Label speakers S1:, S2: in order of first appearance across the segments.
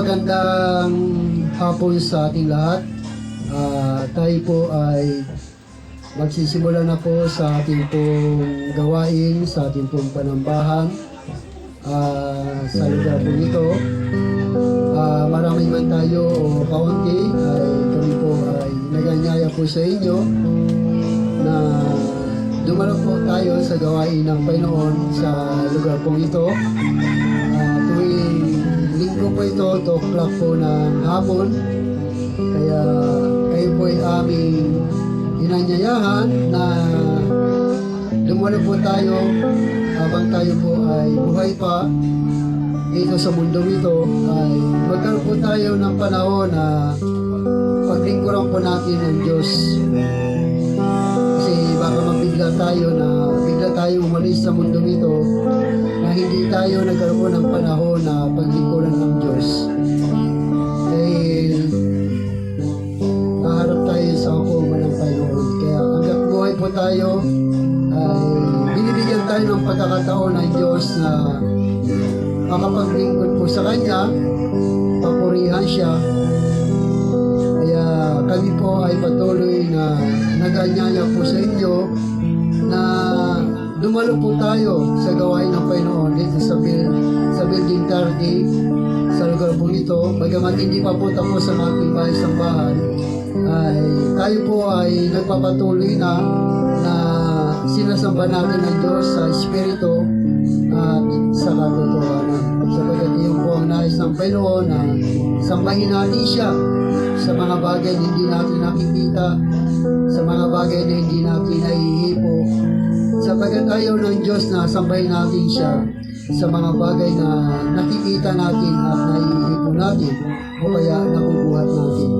S1: magandang hapon sa ating lahat. Tayo po ay magsisimula na po sa ating pong gawain, sa ating pong panambahan sa lugar po ito. Marami man tayo o kaunti, ay kami po ay naganyaya po sa inyo na dumalo po tayo sa gawain ng Panginoon sa lugar po ito. Tuwing linggo po ito, 2 o'clock po ng hapon. Kaya kayo po ay aming inanyayahan na dumalo po tayo habang tayo po ay buhay pa dito sa mundong ito, ay magkaroon po tayo ng panahon na paglingkuran po natin ang Diyos. Kasi baka mabigla tayo umalis sa mundong ito na hindi tayo nagkaroon ng panahon na paglingkuran ng Diyos. Dahil haharap tayo sa hukuman ng Panginoon. Kaya hanggat buhay po tayo, ay binibigyan tayo ng pagkakataon ng Diyos na makapaglingkod po sa Kanya, papurihan Siya. Kaya kami po ay patuloy na nag-anyaya po sa inyo na dumalo po tayo sa gawain ng Panginoon dito sa Building 30 sa lugar po ito. Bagamat hindi pa po tapos ang ating bahay sambahan, ay tayo po ay nagpapatuloy na sinasamba natin ang Diyos sa Espiritu at sa katotohanan. Sapagat iyon po ang nais ng Panginoon na sambahin natin Siya sa mga bagay na hindi natin nakikita, sa mga bagay na hindi natin naihipo. Sapagat ayaw ng Diyos na sambahin natin Siya sa mga bagay na nakikita natin at naihipo natin o kaya nakubuhat natin.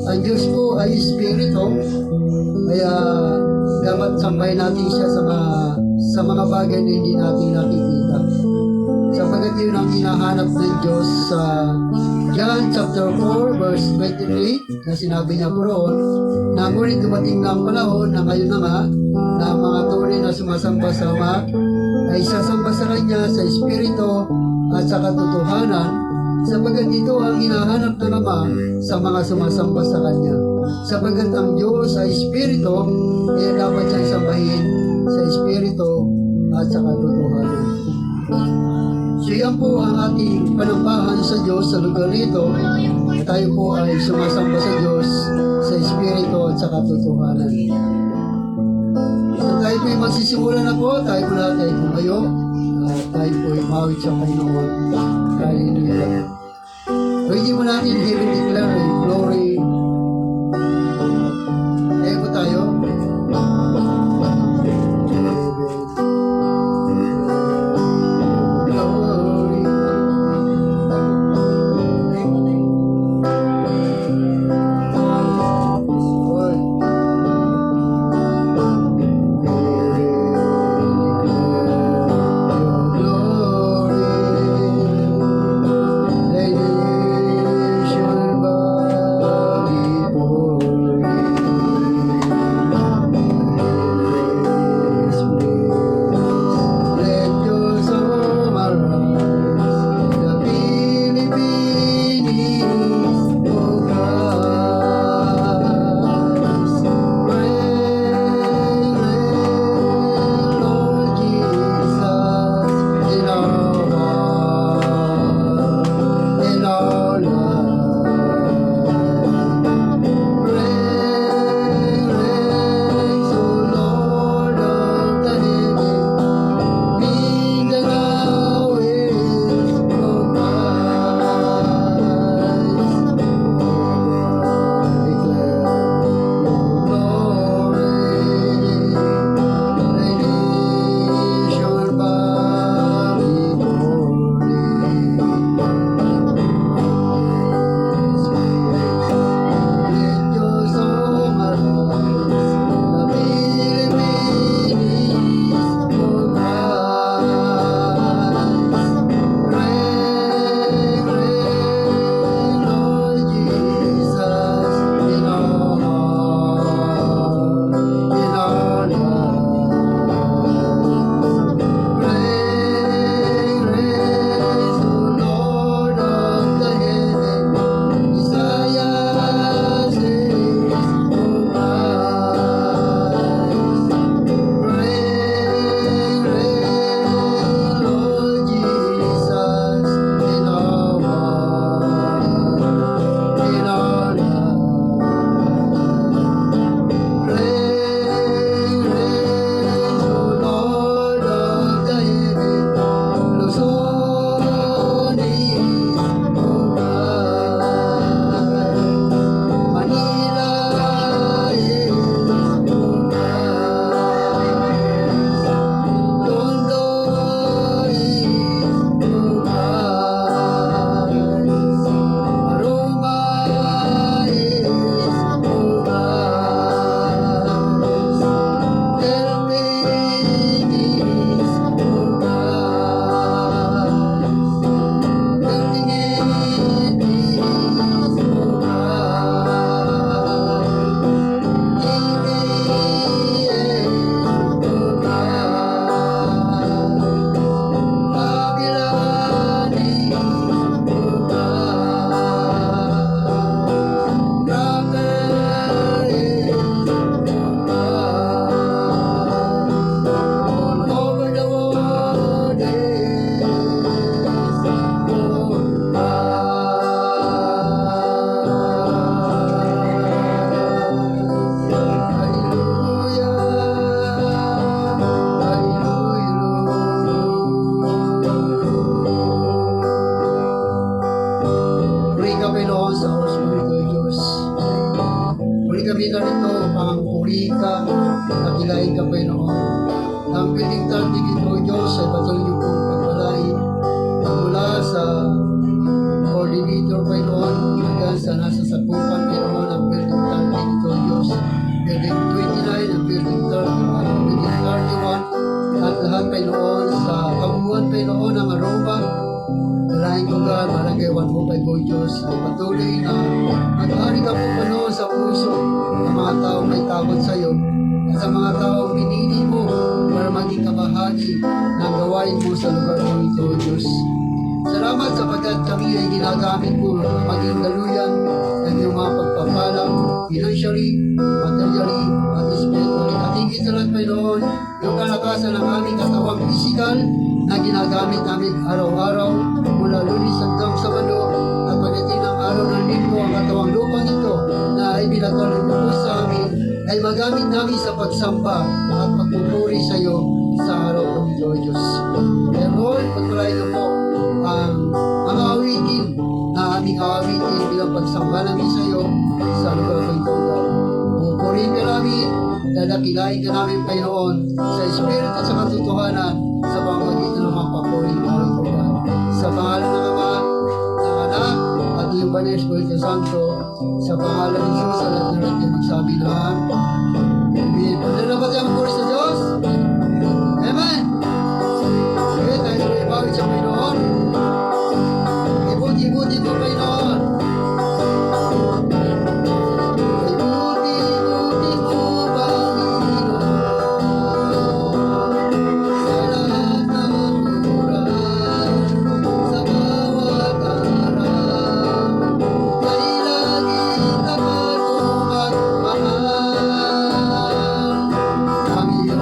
S1: Ang Diyos po ay Espiritu, kaya dapat sambahin natin Siya sa mga bagay na hindi natin nakikita. Sapagat yun ang hinahanap ng Diyos sa John chapter 4 verse 28 na sinabi niya po roon na ngunit dumating na ang panahon na ngayon na nga na ang mga tunay na sumasamba sa Ama ay sasamba sa Kanya sa Espiritu at sa katotohanan, sapagat ito ang hinahanap ng Ama sa mga sumasamba sa Kanya. Sapagat ang Diyos ay Espiritu, kaya dapat siyang sambahin sa Espiritu at sa katotohanan. So yan po ang ating panambahan sa Diyos sa lugar nito. Tayo po ay sumasamba sa Diyos sa Espiritu at sa katotohanan. So tayo po ay magsisimula na po. Tayo po lahat ay tumayo. Tayo po ay mawit sa Panginoon. Hallelujah. Pwede mo natin heaven declare glory. Tayo po tayo. Diyos ay patuloy na mag-ari ka po Panginoon sa puso ng mga taong may takot sa iyo at sa mga taong pinili mo para maging kabahagi ng gawain mo sa lugar mo ito, Diyos. Salamat sapagkat kami ay ginagamit mo na maging daluyan ng iyong mga pagpapalang financially, materially, at spiritually. At higit sa lahat, Panginoon, yung kalakasan ng aming katawang physical na ginagamit namin araw-araw mula Lunes hanggang Sabado at pagdating ng araw ng Linggo ang katawang lupang ito na ay binagawin mo po sa amin ay magamit namin sa pagsamba at pagpupuri sa iyo sa araw ng ito, Diyos. Kaya Lord, pagpalain na po ang mga awitin na aming awitin bilang pagsamba namin sa iyo sa lugar ng ito, God. Pupurihin ka namin, dadakilain ka namin, Panginoon, sa Espiritu at sa katotohanan sa pamamagitan ng mga papuri mo ito, God. Sa pangalan ng Ama, ng Anak, at ng Banal na Espiritu Santo, sa pangalan ni Jesus, sa lahat na natin magsabi na Amen. Pagdalabat ang puri sa Diyos. Amen. Okay, tayo na ibawit sa Panginoon. Ibuti mo, Panginoon. Ibuti mo, Panginoon. Sa lahat ng oras, sa bawat araw, kay lagi tapat mo magmahal. Ang iyong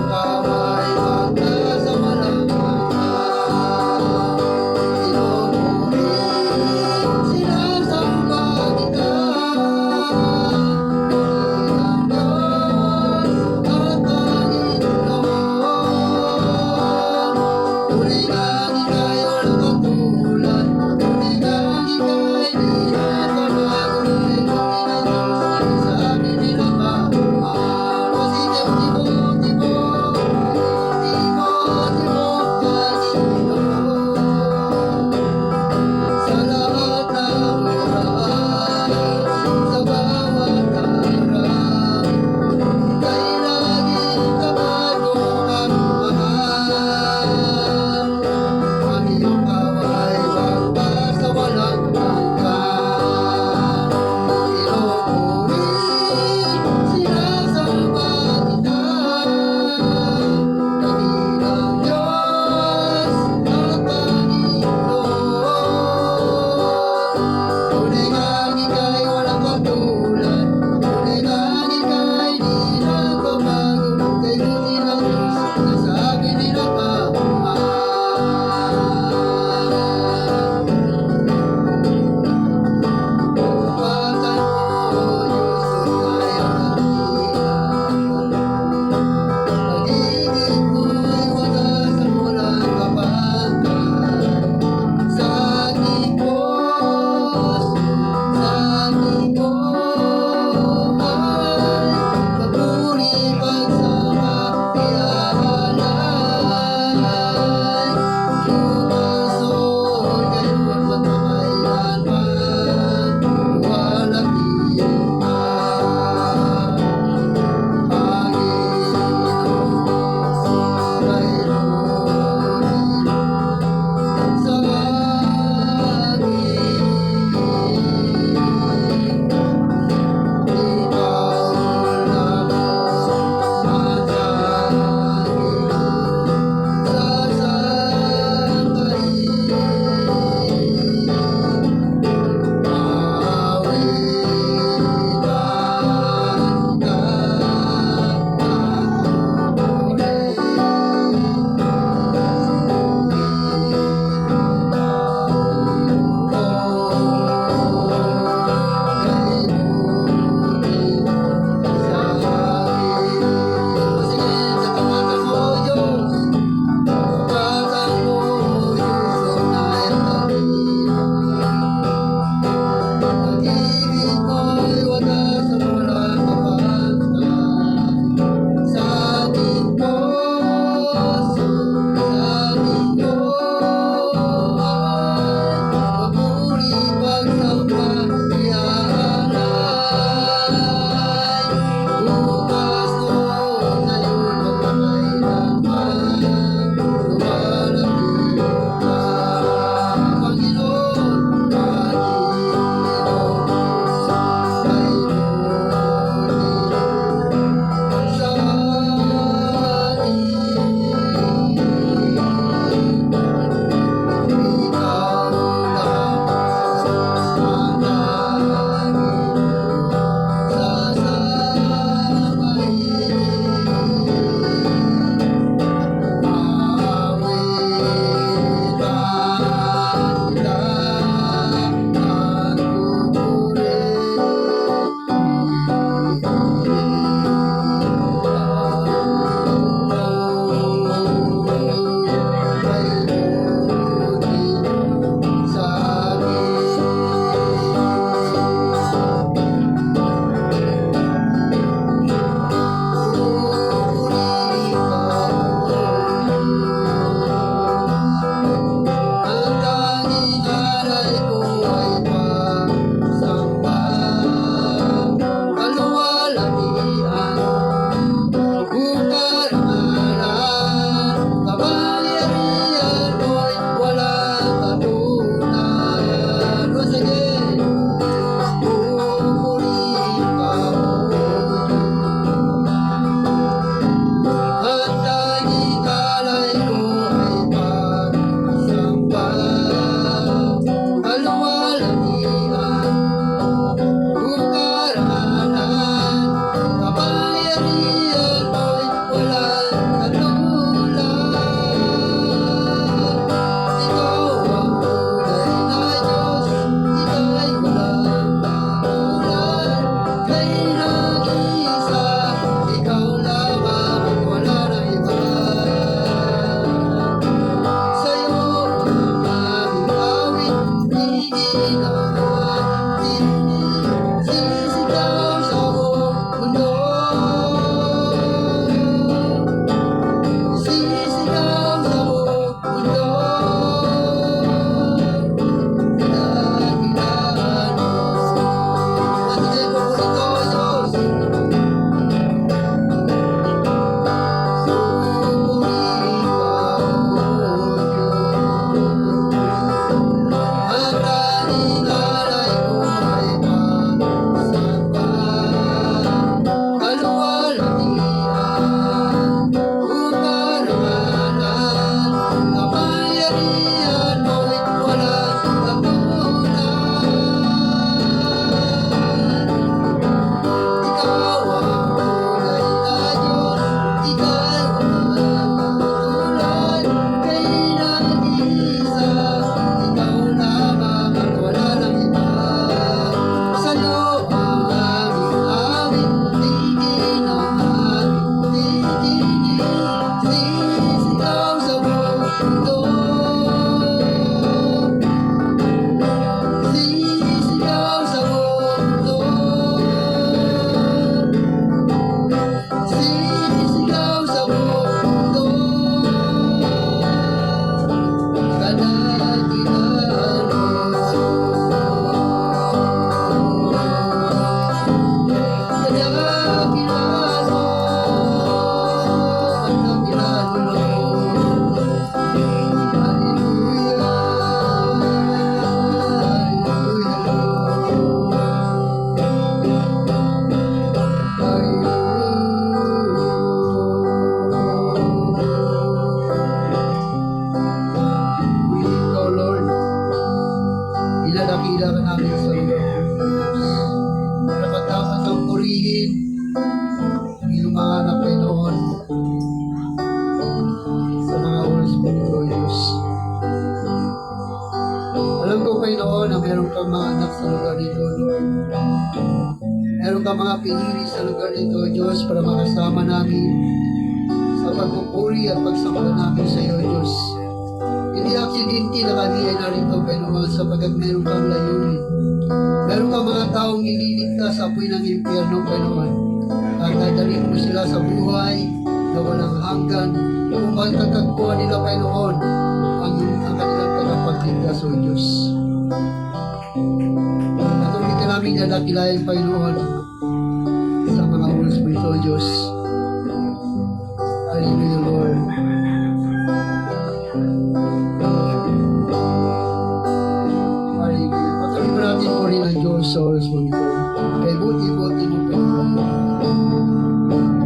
S1: ka namin sa lugar mo. Dapat dapat kang purihin ang iyong mga anak, Panginoon, sa mga oras mo ito, Diyos. Alam ko, Panginoon, na meron kang mga anak sa lugar nito, Lord. Meron kang mga pinili sa lugar nito, Diyos, para makasama namin sa pagpupuri at pagsamba namin sa iyo, Diyos. Hindi aksidente na kami ay narito, Panginoon, sapagkat meron kang layunin. Meron kang mga taong ililigtas sa apoy ng impyerno, Panginoon. At dadalhin mo sila sa buhay na walang hanggan kung magkakagpuan nila, Panginoon, ang kanilang tagapagligtas, O Diyos. Patuloy ka namin nadakilayan, Panginoon, sa mga oras mo ito, Diyos. Hallelujah, Lord. Hallelujah. Patuloy mo natin po rin ang Diyos sa oras mo ito. Kay buti-buti mo, Panginoon.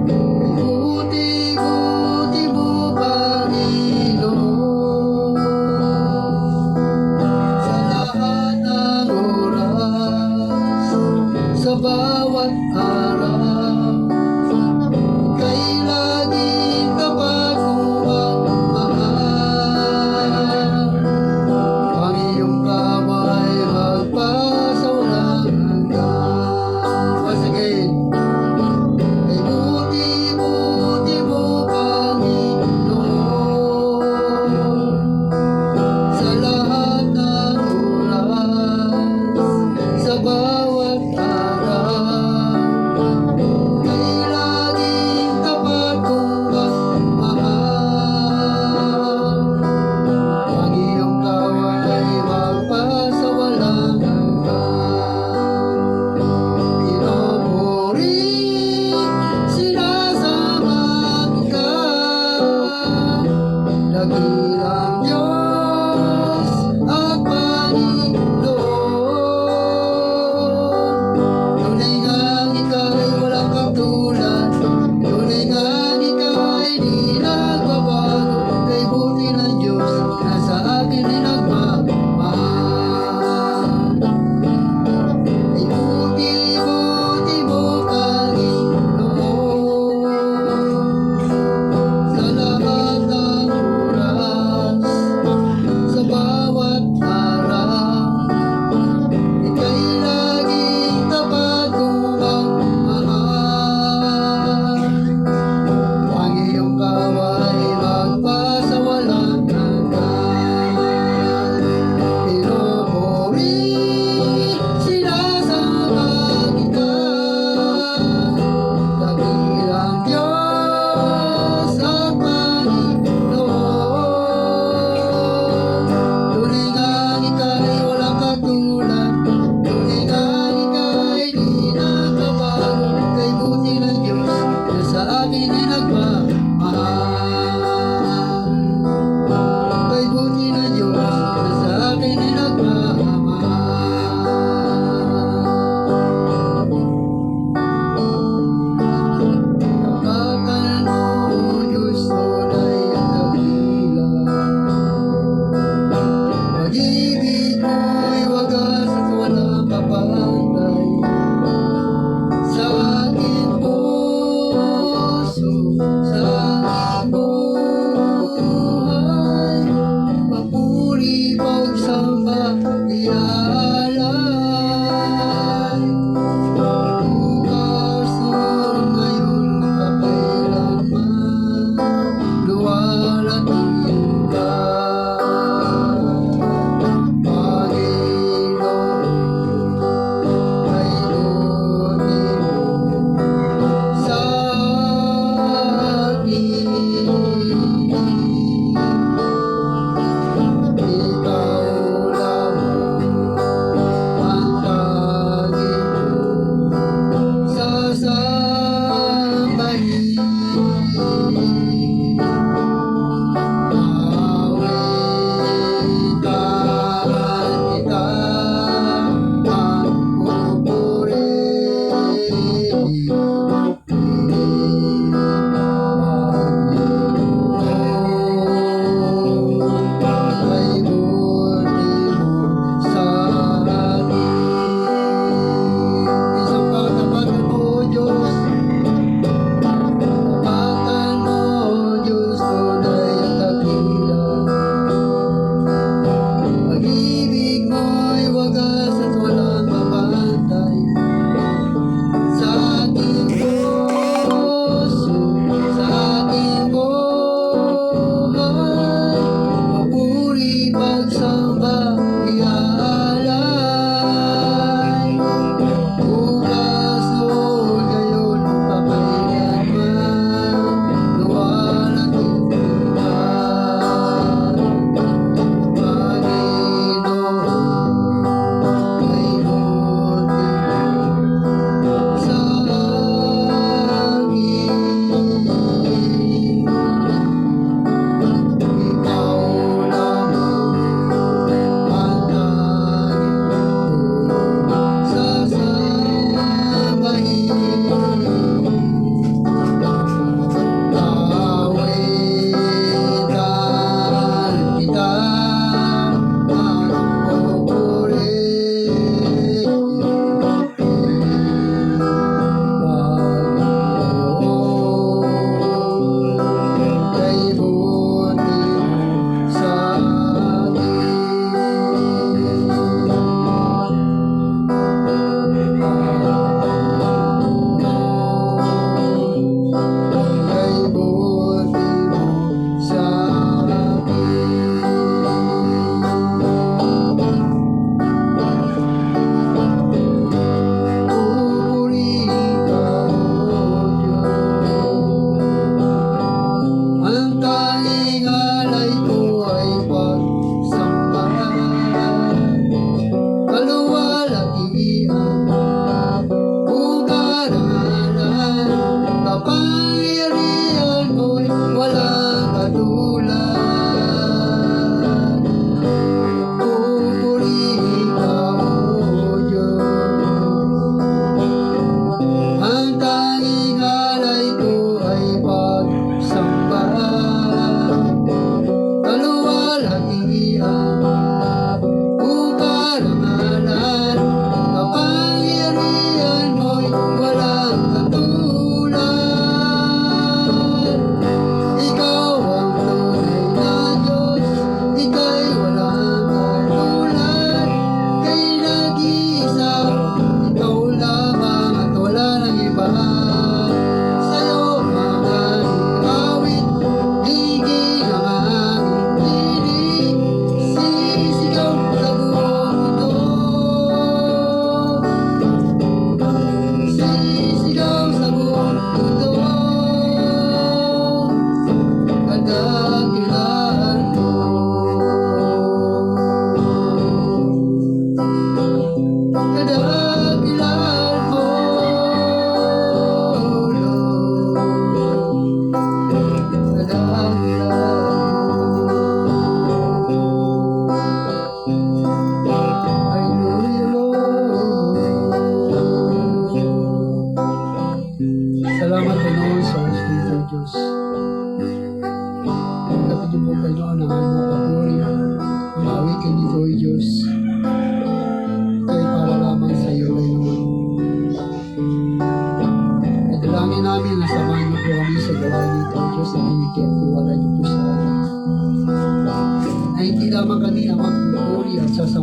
S1: Kay buti-buti mo, Panginoon. Sa lahat ng oras, sa bawat araw, kay laging kapag kuwang mahal. Ang iyong kamay magpasawalang hanggan. Once again. Kay buti-buti mo, Panginoon. Sa lahat ng oras, sa bawat araw, kay laging tapat kong magmahal. Ang iyong kaway magpasawalang hanggan. Pinupuri, sinasambit ka, dakilang Diyos at Panginoon. Tunay ngang ika'y walang katulad, tunay ngang ika'y di nagbabago. Kay buti ng Diyos na sa akin ay nagmamahal. Kay buti-buti mo, Panginoon. Sa lahat ng oras, sa bawat araw, ika'y laging tapat kong magmahal. Ang iyong kaway magpasawalang hanggan. Pinupuri, sinasambit ka, dakilang Diyos at Panginoon. Tunay ngang ika'y walang katulad, tunay ngang ika'y di nagbabago. Kay buti ng Diyos na sa akin ay nagmamahal. Kay buti ng Diyos na sa akin ay nagmamahal. Kapatan mo, Diyos, tunay at dakila. Pag-ibig mo'y wagas at walang kapantay. Sa aking puso, sa aking buhay, papuri, pagsamba, iaalay. Bukas, noon, ngayon, kapailanman, luwalhatian ka. Panginoon,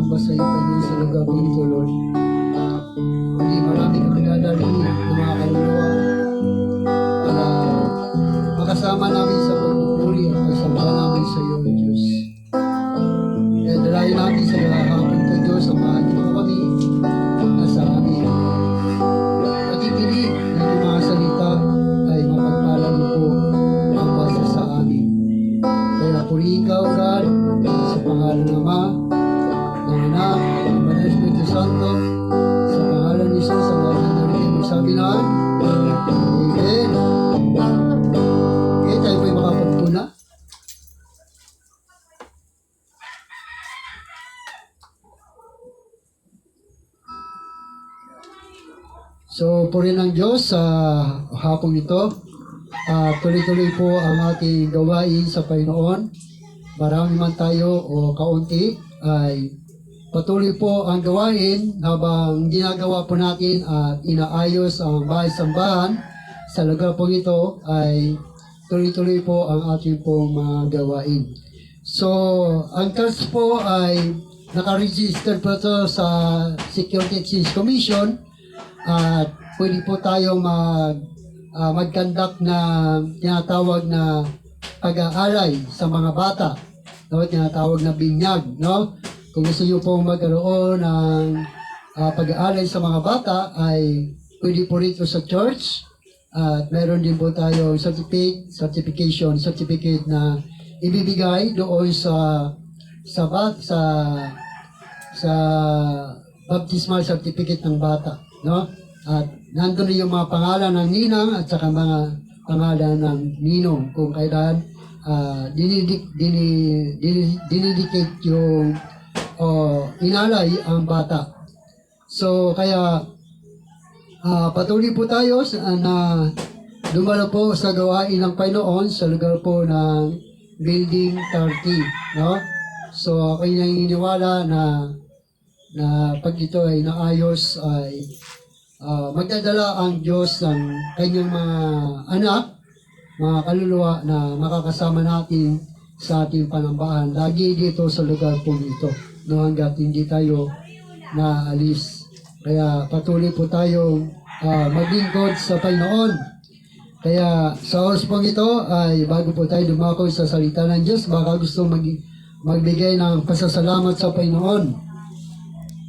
S1: pagsamba sa iyo, Panginoon, sa lugar po ito, Lord. Hindi marami kakilala rin ng mga kaluluwa para makasama namin sa pagpupuri at pagsamba namin sa iyo, Diyos. Kaya dalayan namin sa hapon ito, Diyos, samahan niyo po kami na sa amin. Pag-ibig na yung mga salita ay mapagpala niyo po ang basa sa amin. Kaya purihin ka, O God, sa pangalan ng Ama, ng Anak, ng Banal Espiritu Santo, sa pangalan ni Jesus, ang lahat ng narinig magsabi na, Amen. Okay, tayo po'y makapagpuna. So, purihin ng Diyos sa hapong ito. Tuloy-tuloy po ang ating gawain sa Panginoon. Marami man tayo o kaunti ay patuloy po ang gawain habang ginagawa po natin at inaayos ang bahay-sambahan sa lugar po ito ay tuloy-tuloy po ang ating pong mga gawain. So, ang church po ay nakaregister po ito sa Security Exchange Commission at pwede po tayo mag-conduct na tinatawag na pag-aalay sa mga bata, no? Tinatawag na binyag, no? Kung gusto nyo pong magkaroon ng pag-aalay sa mga bata ay pwede po rito sa church at meron din po tayo certificate na ibibigay doon sa baptismal certificate ng bata, no? At nandun yung mga pangalan ng ninang at saka mga pangalan ng ninong kung kailan dinidicate yung inalay ang bata. So kaya patuloy po tayo na dumalo po sa gawain ng Panginoon sa lugar po ng Building 30, no? So ako naniniwala na pag ito ay naayos ay magdadala ang Diyos ng kanyang mga anak, mga kaluluwa na makakasama natin sa ating panambahan lagi dito sa lugar po ito, no, hanggat hindi tayo naalis. Kaya patuloy po tayong maglingkod sa Panginoon. Kaya sa oras pong ito ay bago po tayo dumako sa salita ng Diyos, baka gusto magbigay ng pasasalamat sa Panginoon.